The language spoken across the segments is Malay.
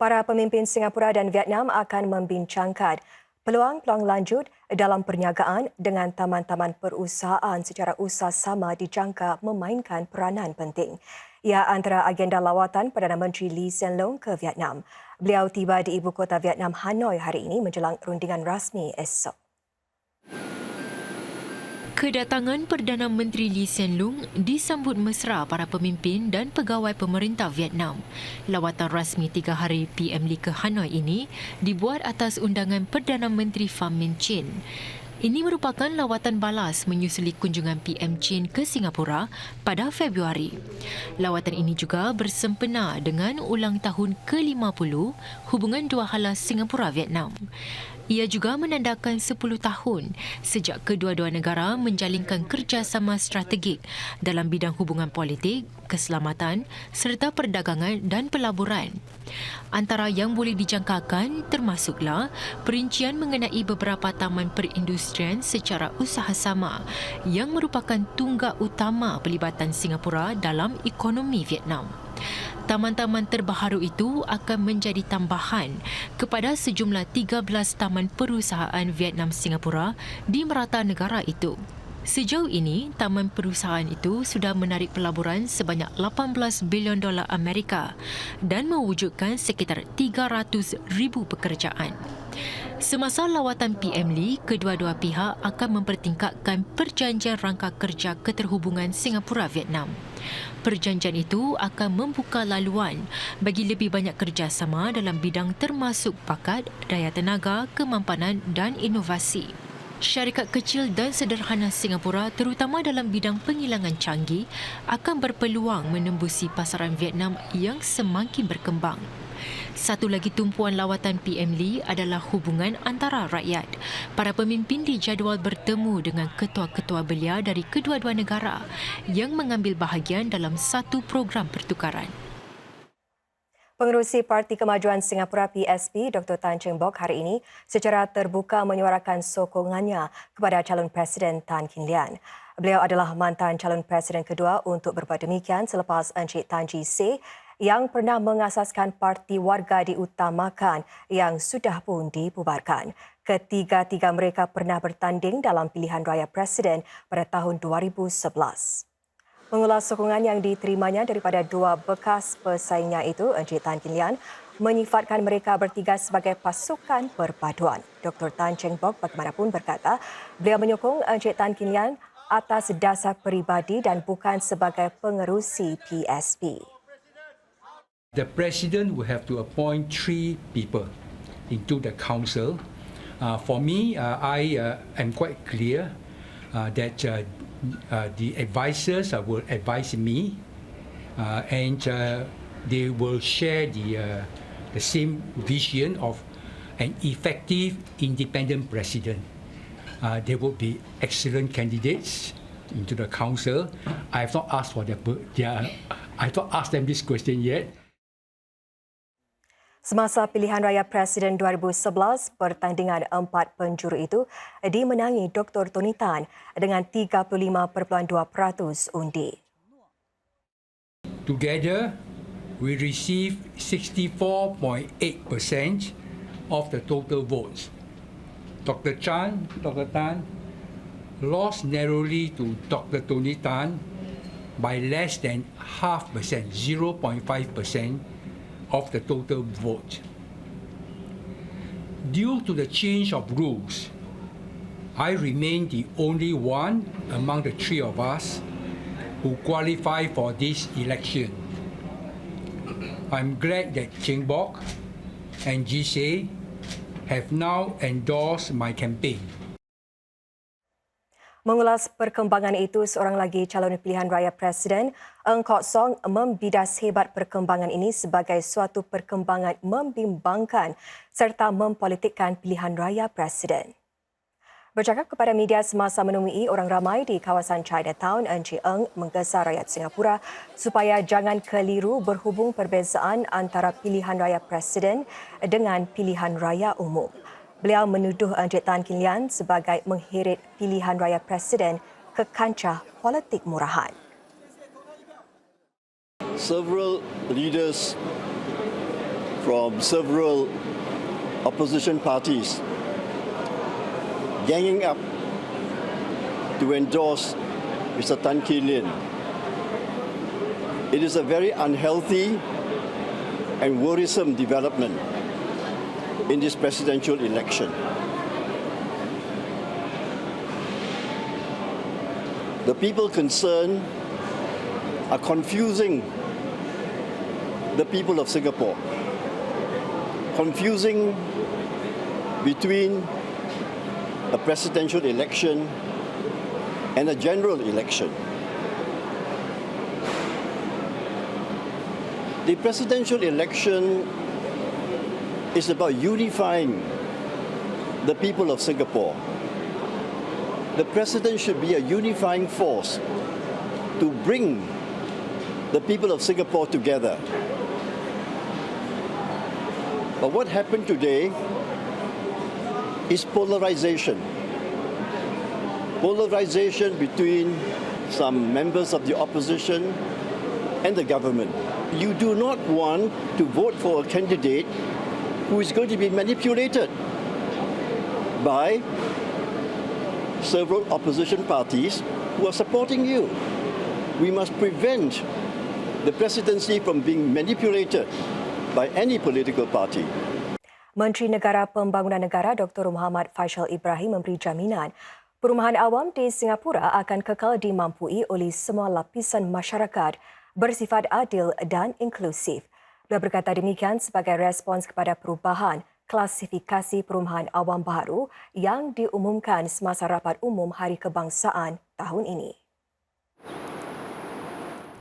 Para pemimpin Singapura dan Vietnam akan membincangkan peluang-peluang lanjut dalam perniagaan dengan taman-taman perusahaan secara usaha sama dijangka memainkan peranan penting. Ia antara agenda lawatan Perdana Menteri Lee Hsien Loong ke Vietnam. Beliau tiba di ibu kota Vietnam Hanoi hari ini menjelang rundingan rasmi esok. Kedatangan Perdana Menteri Lee Hsien Loong disambut mesra para pemimpin dan pegawai pemerintah Vietnam. Lawatan rasmi 3 hari PM Lee ke Hanoi ini dibuat atas undangan Perdana Menteri Pham Minh Chinh. Ini merupakan lawatan balas menyusuli kunjungan PM Chinh ke Singapura pada Februari. Lawatan ini juga bersempena dengan ulang tahun ke-50 hubungan dua hala Singapura-Vietnam. Ia juga menandakan 10 tahun sejak kedua-dua negara menjalinkan kerjasama strategik dalam bidang hubungan politik, keselamatan serta perdagangan dan pelaburan. Antara yang boleh dijangkakan termasuklah perincian mengenai beberapa taman perindustrian secara usaha sama yang merupakan tunggak utama pelibatan Singapura dalam ekonomi Vietnam. Taman-taman terbaharu itu akan menjadi tambahan kepada sejumlah 13 taman perusahaan Vietnam-Singapura di merata negara itu. Sejauh ini, taman perusahaan itu sudah menarik pelaburan sebanyak 18 bilion dolar Amerika dan mewujudkan sekitar 300,000 pekerjaan. Semasa lawatan PM Lee, kedua-dua pihak akan mempertingkatkan perjanjian rangka kerja keterhubungan Singapura-Vietnam. Perjanjian itu akan membuka laluan bagi lebih banyak kerjasama dalam bidang termasuk bakat, daya tenaga, kemampanan dan inovasi. Syarikat kecil dan sederhana Singapura terutama dalam bidang penghilangan canggih akan berpeluang menembusi pasaran Vietnam yang semakin berkembang. Satu lagi tumpuan lawatan PM Lee adalah hubungan antara rakyat. Para pemimpin dijadual bertemu dengan ketua-ketua belia dari kedua-dua negara yang mengambil bahagian dalam satu program pertukaran. Pengerusi Parti Kemajuan Singapura PSP Dr. Tan Cheng Bock hari ini secara terbuka menyuarakan sokongannya kepada calon Presiden Tan Kin Lian. Beliau adalah mantan calon Presiden kedua untuk berbuat demikian selepas Encik Tan Jee Sey yang pernah mengasaskan Parti Warga Diutamakan yang sudah pun dibubarkan. Ketiga-tiga mereka pernah bertanding dalam pilihan raya Presiden pada tahun 2011. Mengulas sokongan yang diterimanya daripada dua bekas pesaingnya itu, Encik Tan Kin Lian menyifatkan mereka bertiga sebagai pasukan perpaduan. Dr. Tan Cheng Bock bagaimanapun berkata, beliau menyokong Encik Tan Kin Lian atas dasar peribadi dan bukan sebagai pengerusi PSP. The President will have to appoint 3 people into the council. For me, I am quite clear that the advisors will advise me and they will share the same vision of an effective independent president. They will be excellent candidates into the council. I have not asked for I have not asked them this question yet. Semasa pilihan raya Presiden 2011, pertandingan 4 penjuru itu dimenangi Dr. Tony Tan dengan 35.2% undi. Together, we received 64.8% of the total votes. Dr. Tan lost narrowly to Dr. Tony Tan by less than 0.5%, 0.5% of the total vote. Due to the change of rules, I remain the only one among the 3 of us who qualify for this election. I'm glad that Cheng Bock and Jee Sey have now endorsed my campaign. Mengulas perkembangan itu, seorang lagi calon pilihan raya Presiden, Ng Kok Song membidas hebat perkembangan ini sebagai suatu perkembangan membimbangkan serta mempolitikkan pilihan raya Presiden. Bercakap kepada media semasa menemui orang ramai di kawasan Chinatown, Encik Ng menggesa rakyat Singapura supaya jangan keliru berhubung perbezaan antara pilihan raya Presiden dengan pilihan raya umum. Beliau menuduh Encik Tan Kin Lian sebagai mengheret pilihan raya Presiden ke kancah politik murahan. Several leaders from several opposition parties ganging up to endorse Mr. Tan Kee Lian. It is a very unhealthy and worrisome development in this presidential election. The people concerned are confusing the people of Singapore, confusing between a presidential election and a general election. The presidential election is about unifying the people of Singapore. The president should be a unifying force to bring the people of Singapore together. But what happened today is polarization. Polarization between some members of the opposition and the government. You do not want to vote for a candidate who is going to be manipulated by several opposition parties who are supporting you. We must prevent the presidency from being manipulated by any political party. Menteri Negara Pembangunan Negara Dr. Muhammad Faisal Ibrahim memberi jaminan perumahan awam di Singapura akan kekal dimampui oleh semua lapisan masyarakat bersifat adil dan inklusif. Beliau berkata demikian sebagai respons kepada perubahan klasifikasi perumahan awam baru yang diumumkan semasa Rapat Umum Hari Kebangsaan tahun ini.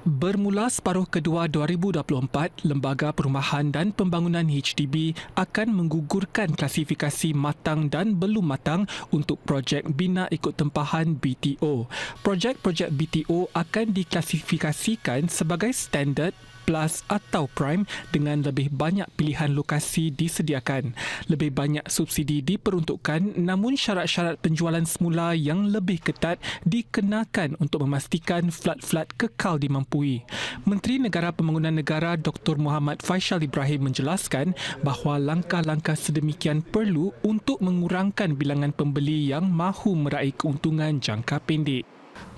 Bermula separuh kedua 2024, Lembaga Perumahan dan Pembangunan HDB akan menggugurkan klasifikasi matang dan belum matang untuk projek bina ikut tempahan BTO. Projek-projek BTO akan diklasifikasikan sebagai standard, plus atau prime dengan lebih banyak pilihan lokasi disediakan. Lebih banyak subsidi diperuntukkan namun syarat-syarat penjualan semula yang lebih ketat dikenakan untuk memastikan flat-flat kekal dimampui. Menteri Negara Pembangunan Negara Dr. Muhammad Faisal Ibrahim menjelaskan bahawa langkah-langkah sedemikian perlu untuk mengurangkan bilangan pembeli yang mahu meraih keuntungan jangka pendek.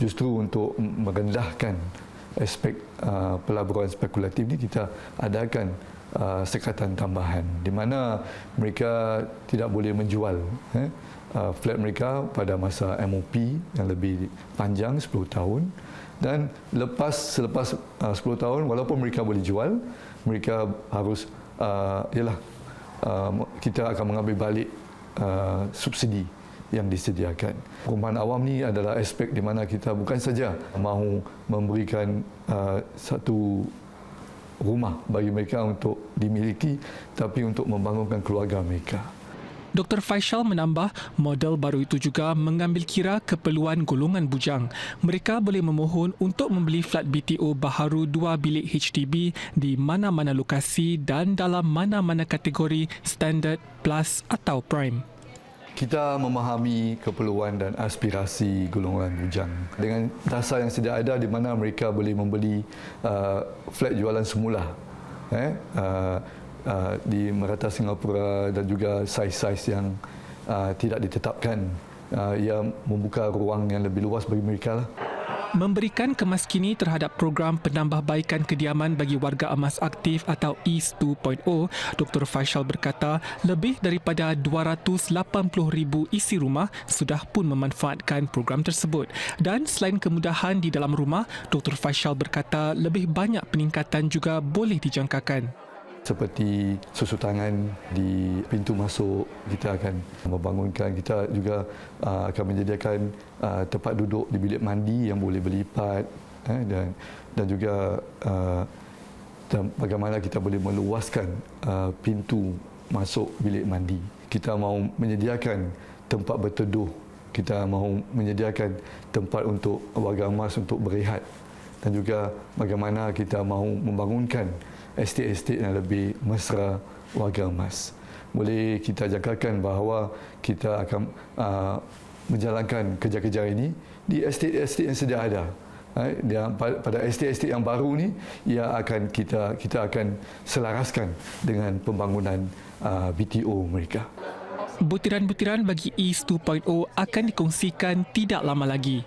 Justru untuk merendahkan aspek pelaburan spekulatif ini, kita adakan sekatan tambahan di mana mereka tidak boleh menjual flat mereka pada masa MOP yang lebih panjang 10 tahun, dan selepas 10 tahun walaupun mereka boleh jual, mereka harus kita akan mengambil balik subsidi yang disediakan. Perumahan awam ni adalah aspek di mana kita bukan saja mahu memberikan satu rumah bagi mereka untuk dimiliki, tapi untuk membangunkan keluarga mereka. Dr. Faisal menambah, model baru itu juga mengambil kira keperluan golongan bujang. Mereka boleh memohon untuk membeli flat BTO baharu 2 bilik HDB di mana-mana lokasi dan dalam mana-mana kategori standard, plus atau prime. Kita memahami keperluan dan aspirasi golongan bujang dengan dasar yang sedia ada di mana mereka boleh membeli flat jualan semula di merata Singapura dan juga saiz-saiz yang tidak ditetapkan. Ia membuka ruang yang lebih luas bagi mereka lah. Memberikan kemaskini terhadap program penambahbaikan kediaman bagi warga emas aktif atau EAST 2.0, Dr. Faisal berkata lebih daripada 280,000 isi rumah sudah pun memanfaatkan program tersebut. Dan selain kemudahan di dalam rumah, Dr. Faisal berkata lebih banyak peningkatan juga boleh dijangkakan. Seperti susu tangan di pintu masuk, kita akan membangunkan, kita juga akan menyediakan tempat duduk di bilik mandi yang boleh berlipat, dan juga bagaimana kita boleh meluaskan pintu masuk bilik mandi. Kita mahu menyediakan tempat berteduh, kita mahu menyediakan tempat untuk warga emas untuk berehat, dan juga bagaimana kita mahu membangunkan estet-estet yang lebih mesra warga emas. Boleh kita jangkakan bahawa kita akan menjalankan kerja-kerja ini di estet-estet yang sedia ada pada estate-estate yang baru ni, ia akan kita akan selaraskan dengan pembangunan BTO mereka. Butiran-butiran bagi East 2.0 akan dikongsikan tidak lama lagi.